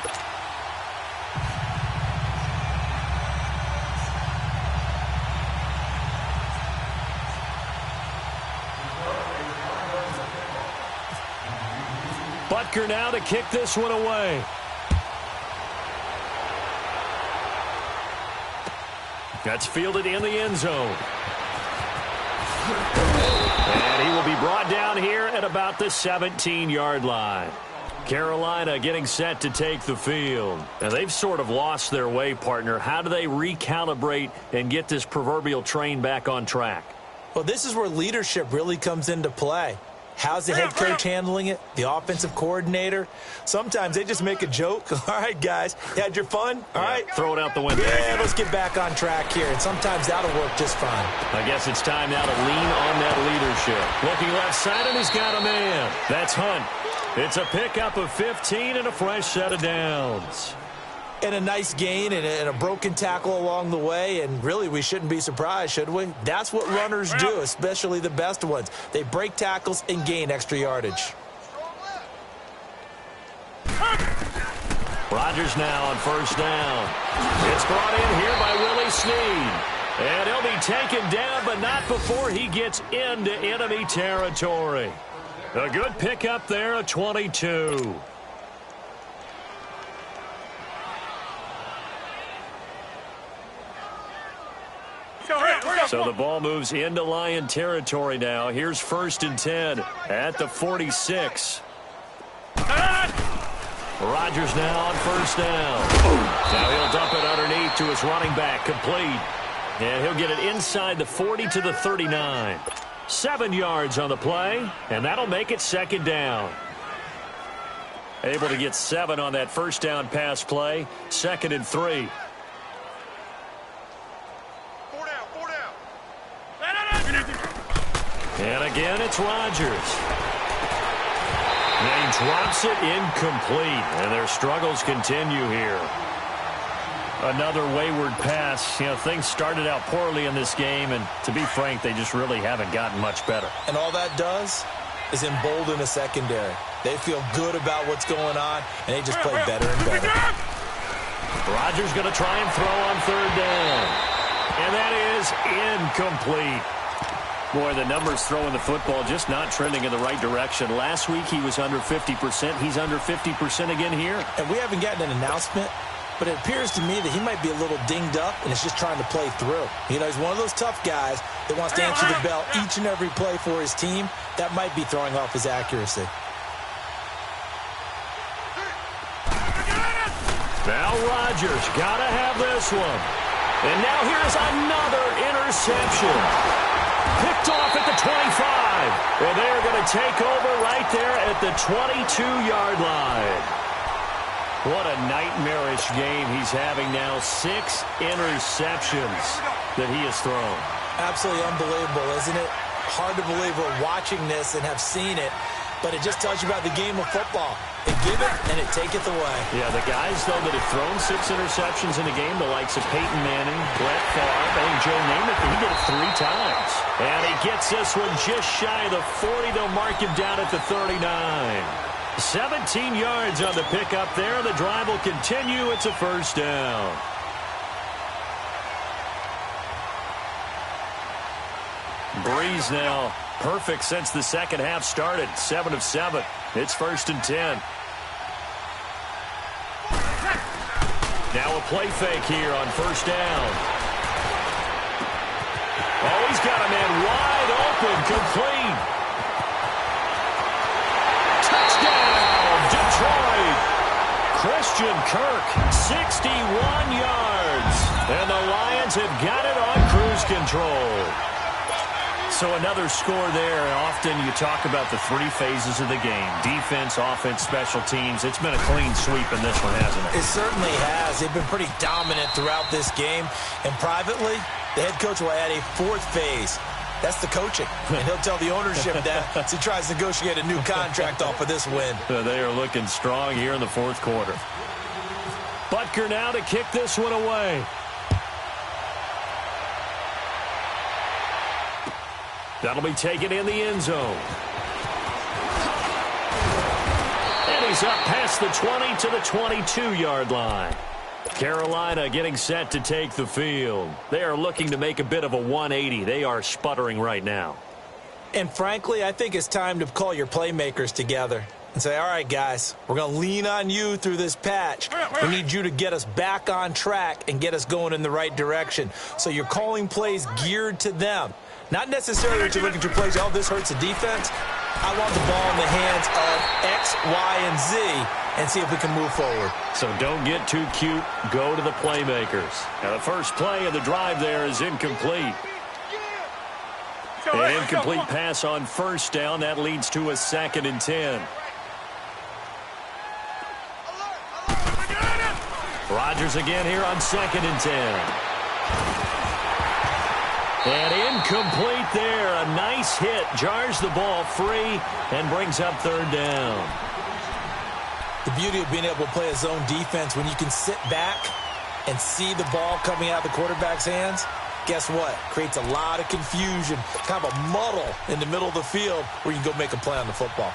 C: Butker now to kick this one away. That's fielded in the end zone. And he will be brought down here at about the 17-yard line. Carolina getting set to take the field. Now, they've sort of lost their way, partner. How do they recalibrate and get this proverbial train back on track?
D: Well, this is where leadership really comes into play. How's the head coach handling it? The offensive coordinator? Sometimes they just make a joke. All right, guys, you had your fun? All right.
C: Throw it out the window.
D: Yeah, let's get back on track here. And sometimes that'll work just fine.
C: I guess it's time now to lean on that leadership. Looking left side, and he's got a man. That's Hunt. It's a pickup of 15 and a fresh set of downs.
D: And a nice gain and a broken tackle along the way, and really we shouldn't be surprised, should we? That's what runners do, especially the best ones. They break tackles and gain extra yardage.
C: Rodgers now on 1st down. It's brought in here by Willie Snead. And he'll be taken down, but not before he gets into enemy territory. A good pickup there, a 22. So the ball moves into Lion territory now. Here's 1st and 10 at the 46. Rodgers now on 1st down. Now he'll dump it underneath to his running back, complete. And he'll get it inside the 40 to the 39. 7 yards on the play, and that'll make it 2nd down. Able to get 7 on that 1st down pass play. 2nd and 3. And again, it's Rodgers. And he drops it incomplete. And their struggles continue here. Another wayward pass. You know, things started out poorly in this game, and to be frank, they just really haven't gotten much better.
D: And all that does is embolden a secondary. They feel good about what's going on, and they just play better and better.
C: Rodgers going to try and throw on 3rd down. And that is incomplete. Boy, the numbers throwing the football just not trending in the right direction. Last week he was under 50%. He's under 50% again here.
D: And we haven't gotten an announcement, but it appears to me that he might be a little dinged up and is just trying to play through. You know, he's one of those tough guys that wants to answer the bell each and every play for his team. That might be throwing off his accuracy.
C: Now Rodgers got to have this one. And now here's another interception. Picked off at the 25. And they're going to take over right there at the 22-yard line. What a nightmarish game he's having now. 6 interceptions that he has thrown.
D: Absolutely unbelievable, isn't it? Hard to believe we're watching this and have seen it, but it just tells you about the game of football. They give it and it taketh away.
C: Yeah, the guys, though, that have thrown 6 interceptions in a game, the likes of Peyton Manning, Brett Favre, I think Joe Namath, he did it 3 times. And he gets this one just shy of the 40. They'll mark him down at the 39. 17 yards on the pickup there. The drive will continue. It's a 1st down. Breeze now perfect since the second half started. 7 of 7. It's 1st and 10. Now a play fake here on 1st down. Oh, he's got a man wide open, complete. Touchdown, Detroit. Christian Kirk, 61 yards. And the Lions have got it on cruise control. So another score there, and often you talk about the 3 phases of the game. Defense, offense, special teams. It's been a clean sweep in this one, hasn't it?
D: It certainly has. They've been pretty dominant throughout this game. And privately, the head coach will add a 4th phase. That's the coaching. And he'll tell the ownership that as he tries to negotiate a new contract off of this win.
C: They are looking strong here in the 4th quarter. Butker now to kick this one away. That'll be taken in the end zone. And he's up past the 20 to the 22-yard line. Carolina getting set to take the field. They are looking to make a bit of a 180. They are sputtering right now.
D: And frankly, I think it's time to call your playmakers together and say, all right, guys, we're going to lean on you through this patch. We need you to get us back on track and get us going in the right direction. So you're calling plays geared to them. Not necessarily that you look at your plays, oh, this hurts the defense. I want the ball in the hands of X, Y, and Z and see if we can move forward.
C: So don't get too cute. Go to the playmakers. Now the first play of the drive there is incomplete. An incomplete pass on 1st down. That leads to a 2nd and 10. Rodgers again here on 2nd and 10. And incomplete there. A nice hit. Jars the ball free and brings up 3rd down.
D: The beauty of being able to play a zone defense when you can sit back and see the ball coming out of the quarterback's hands, guess what? Creates a lot of confusion, kind of a muddle in the middle of the field where you can go make a play on the football.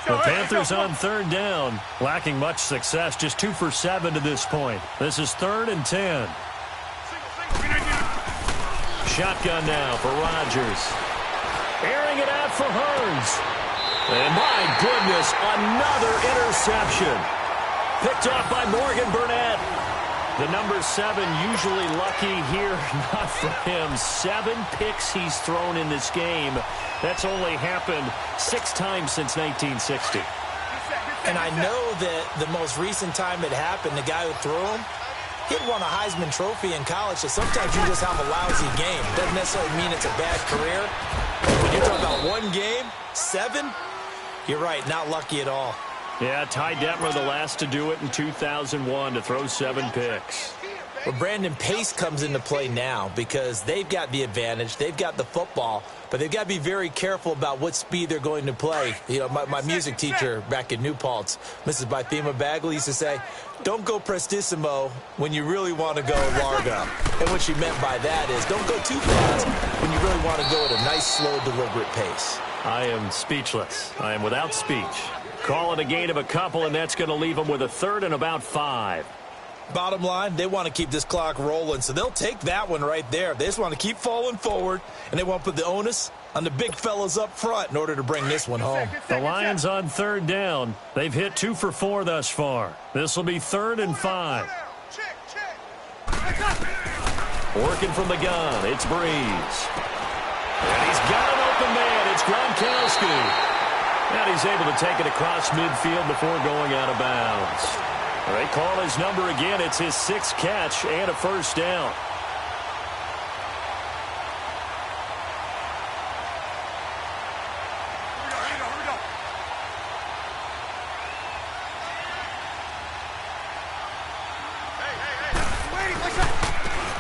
C: The Panthers on 3rd down, lacking much success, just 2 for 7 to this point. This is 3rd and 10. Shotgun now for Rodgers. Airing it out for Hurns. And my goodness, another interception. Picked off by Morgan Burnett. The number 7 usually lucky here, not for him. 7 picks he's thrown in this game. That's only happened 6 times since 1960.
D: And I know that the most recent time it happened, the guy who threw him, he'd won a Heisman Trophy in college, so sometimes you just have a lousy game. Doesn't necessarily mean it's a bad career. When you're talking about one game, 7, you're right, not lucky at all.
C: Yeah, Ty Detmer, the last to do it in 2001, to throw 7 picks.
D: Well, Brandon, pace comes into play now because they've got the advantage. They've got the football, but they've got to be very careful about what speed they're going to play. You know, my music teacher back in New Paltz, Mrs. Bythema Bagley, used to say, don't go prestissimo when you really want to go largo. And what she meant by that is don't go too fast when you really want to go at a nice, slow, deliberate pace.
C: I am speechless. I am without speech. Call it a gain of a couple, and that's going to leave them with a 3rd and about 5.
D: Bottom line, they want to keep this clock rolling, so they'll take that one right there. They just want to keep falling forward, and they want to put the onus on the big fellas up front in order to bring this one home.
C: The Lions on 3rd down. They've hit 2 for 4 thus far. This will be 3rd and 5. Working from the gun, it's Breeze. And he's got an open man. It's Gronkowski. And he's able to take it across midfield before going out of bounds. They call his number again. It's his 6th catch and a 1st down.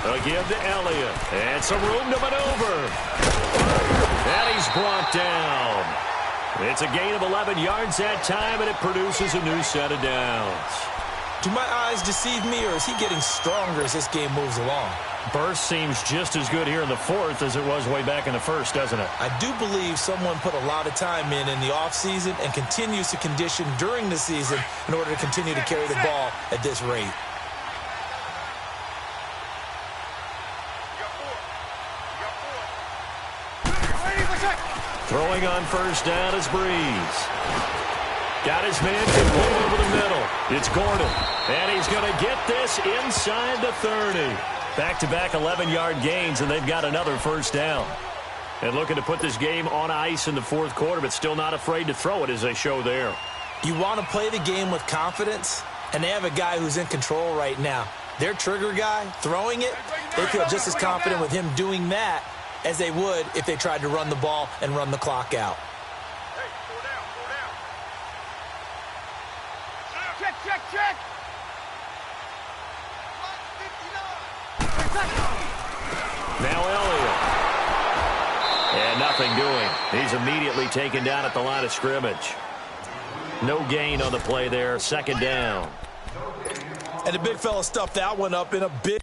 C: They'll give to Elliott. And some room to maneuver. And he's brought down. It's a gain of 11 yards that time, and it produces a new set of downs.
D: Do my eyes deceive me, or is he getting stronger as this game moves along?
C: Burst seems just as good here in the 4th as it was way back in the 1st, doesn't it?
D: I do believe someone put a lot of time in the offseason and continues to condition during the season in order to continue to carry the ball at this rate.
C: Throwing on first down is Breeze. Got his man complete over the middle. It's Gordon. And he's going to get this inside the 30. Back-to-back 11-yard gains, and they've got another first down. And looking to put this game on ice in the fourth quarter, but still not afraid to throw it as they show there.
D: You want to play the game with confidence, and they have a guy who's in control right now. Their trigger guy, throwing it, they feel just as confident with him doing that as they would if they tried to run the ball and run the clock out.
A: Check.
C: Now Elliott. And nothing doing. He's immediately taken down at the line of scrimmage. No gain on the play there. Second down.
D: And the big fella stuffed that one up in a big...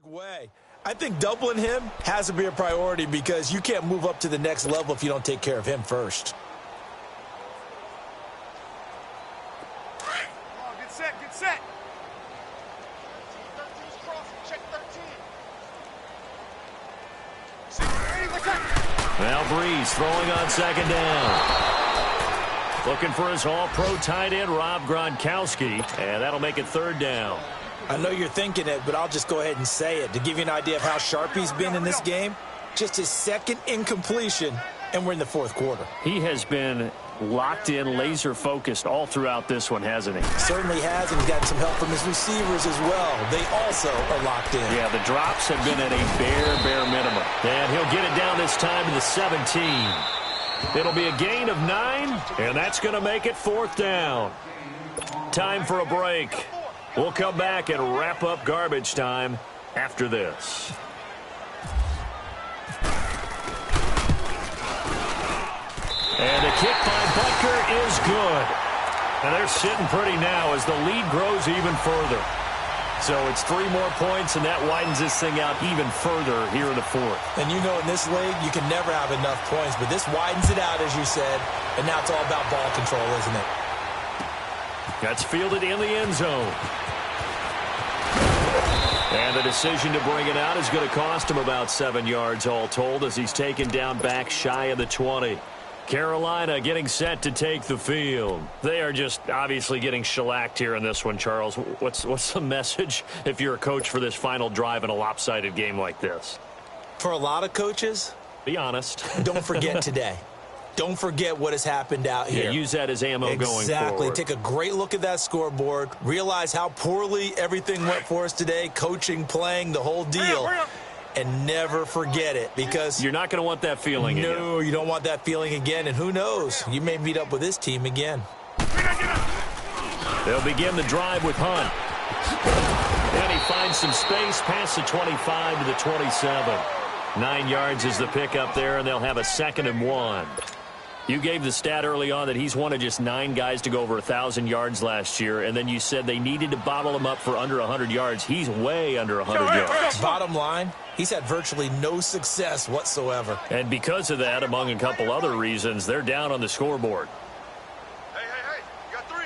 D: way. I think doubling him has to be a priority because you can't move up to the next level if you don't take care of him first.
A: Get set.
C: Now Breeze throwing on second down. Looking for his all-pro tight end, Rob Gronkowski, and that'll make it third down.
D: I know you're thinking it, but I'll just go ahead and say it. To give you an idea of how sharp he's been in this game, just his second incompletion, and we're in the fourth quarter.
C: He has been locked in, laser-focused all throughout this one, hasn't he?
D: Certainly has, and he's gotten some help from his receivers as well. They also are locked in.
C: Yeah, the drops have been at a bare minimum. And he'll get it down this time to the 17. It'll be a gain of 9, and that's going to make it fourth down. Time for a break. We'll come back and wrap up garbage time after this. And the kick by Butker is good. And they're sitting pretty now as the lead grows even further. So it's 3 more points, and that widens this thing out even further here in the fourth.
D: And you know in this league, you can never have enough points, but this widens it out, as you said, and now it's all about ball control, isn't it?
C: That's fielded in the end zone. And the decision to bring it out is going to cost him about 7 yards all told as he's taken down back shy of the 20. Carolina getting set to take the field. They are just obviously getting shellacked here in this one, Charles. What's the message if you're a coach for this final drive in a lopsided game like this?
D: For a lot of coaches,
C: be honest.
D: Don't forget today. Don't forget what has happened out here.
C: Yeah, use that as ammo going forward.
D: Exactly. Take a great look at that scoreboard. Realize how poorly everything went for us today. Coaching, playing, the whole deal. And never forget it because...
C: You're not going to want that feeling again.
D: No, you don't want that feeling again. And who knows? You may meet up with this team again.
C: They'll begin the drive with Hunt. And he finds some space past the 25 to the 27. 9 yards is the pickup there, and they'll have a 2nd and 1. You gave the stat early on that he's one of just 9 guys to go over 1,000 yards last year, and then you said they needed to bottle him up for under 100 yards. He's way under 100 yards.
D: Bottom line, he's had virtually no success whatsoever.
C: And because of that, among a couple other reasons, they're down on the scoreboard.
A: Hey, you got 3.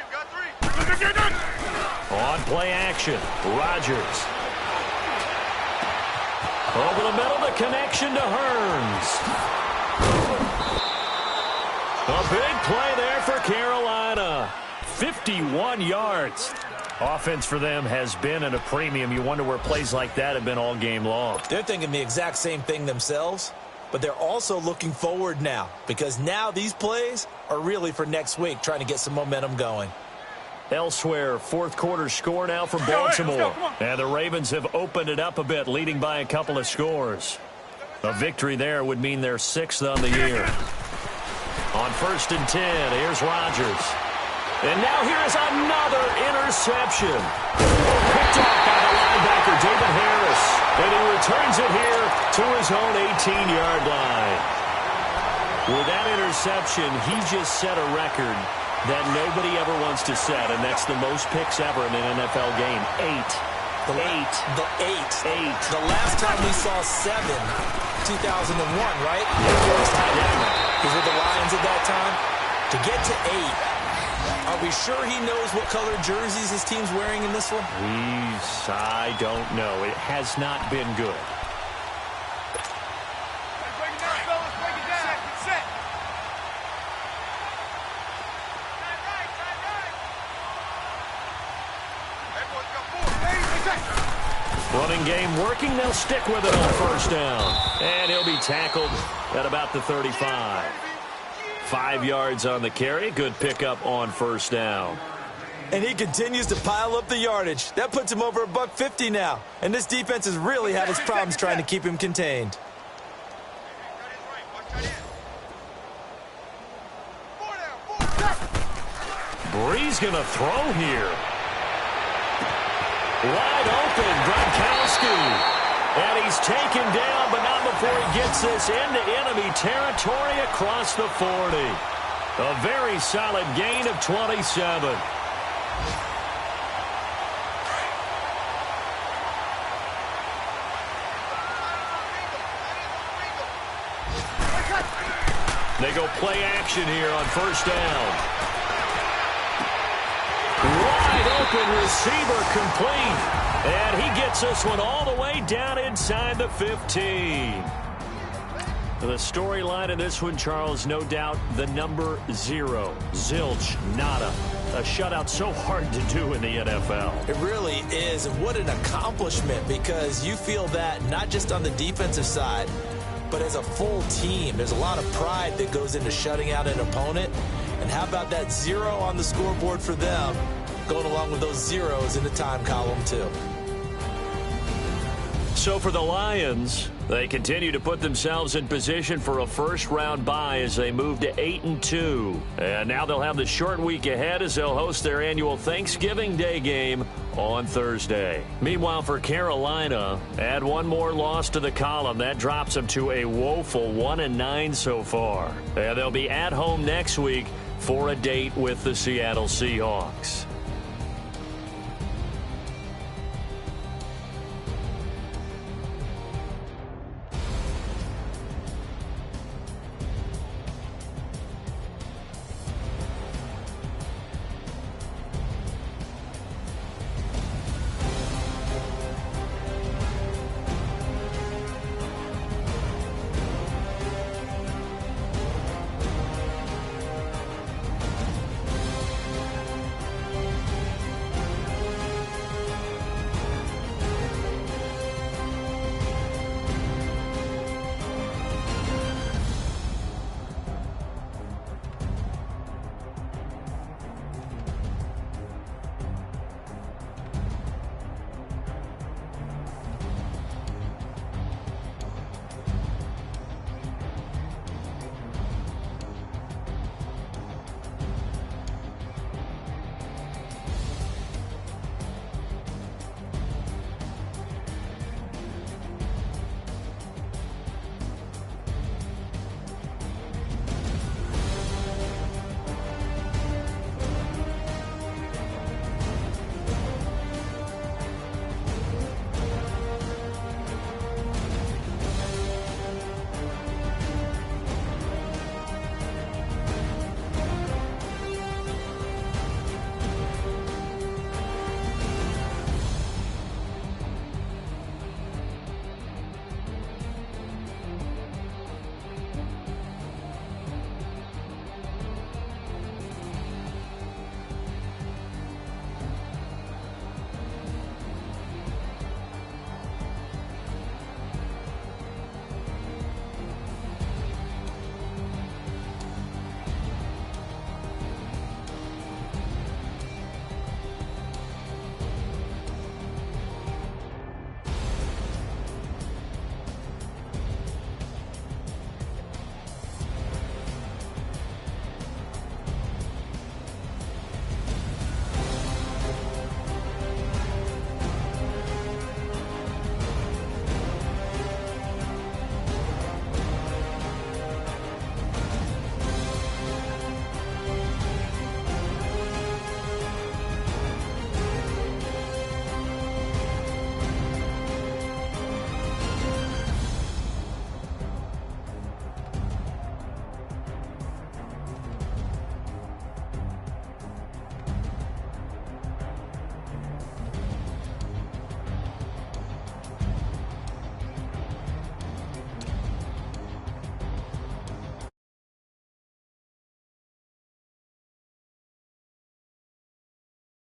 C: On play action, Rodgers. Over the middle, the connection to Hearns. A big play there for Carolina. 51 yards. Offense for them has been at a premium. You wonder where plays like that have been all game long.
D: They're thinking the exact same thing themselves, but they're also looking forward now because now these plays are really for next week, trying to get some momentum going.
C: Elsewhere, fourth quarter score now for Baltimore. And the Ravens have opened it up a bit, leading by a couple of scores. A victory there would mean they're 6th on the year. On 1st and 10, here's Rodgers. And now here is another interception. Picked off by the linebacker, David Harris. And he returns it here to his own 18-yard line. With that interception, he just set a record that nobody ever wants to set, and that's the most picks ever in an NFL game. 8.
D: The last time we saw 7 2001, right? First time he was with the Lions at that time. To get to 8, are we sure he knows what color jerseys his team's wearing in this one?
C: I don't know. It has not been good. Running game working. They'll stick with it on first down. And he'll be tackled at about the 35. 5 yards on the carry. Good pickup on first down.
D: And he continues to pile up the yardage. That puts him over $150 now. And this defense has really had its problems trying to keep him contained.
C: Bree's going to throw here. Wide open, Gronkowski. And he's taken down, but not before he gets this into enemy territory across the 40. A very solid gain of 27. They go play action here on first down. Wide open receiver complete. And he gets this one all the way down inside the 15. The storyline in this one, Charles, no doubt the number 0. Zilch, nada. A shutout so hard to do in the NFL.
D: It really is. And what an accomplishment, because you feel that not just on the defensive side, but as a full team. There's a lot of pride that goes into shutting out an opponent. And how about that 0 on the scoreboard for them, going along with those zeros in the time column, too.
C: So for the Lions, they continue to put themselves in position for a first-round bye as they move to 8-2. And now they'll have the short week ahead as they'll host their annual Thanksgiving Day game on Thursday. Meanwhile, for Carolina, add one more loss to the column. That drops them to a woeful 1-9 so far. And they'll be at home next week for a date with the Seattle Seahawks.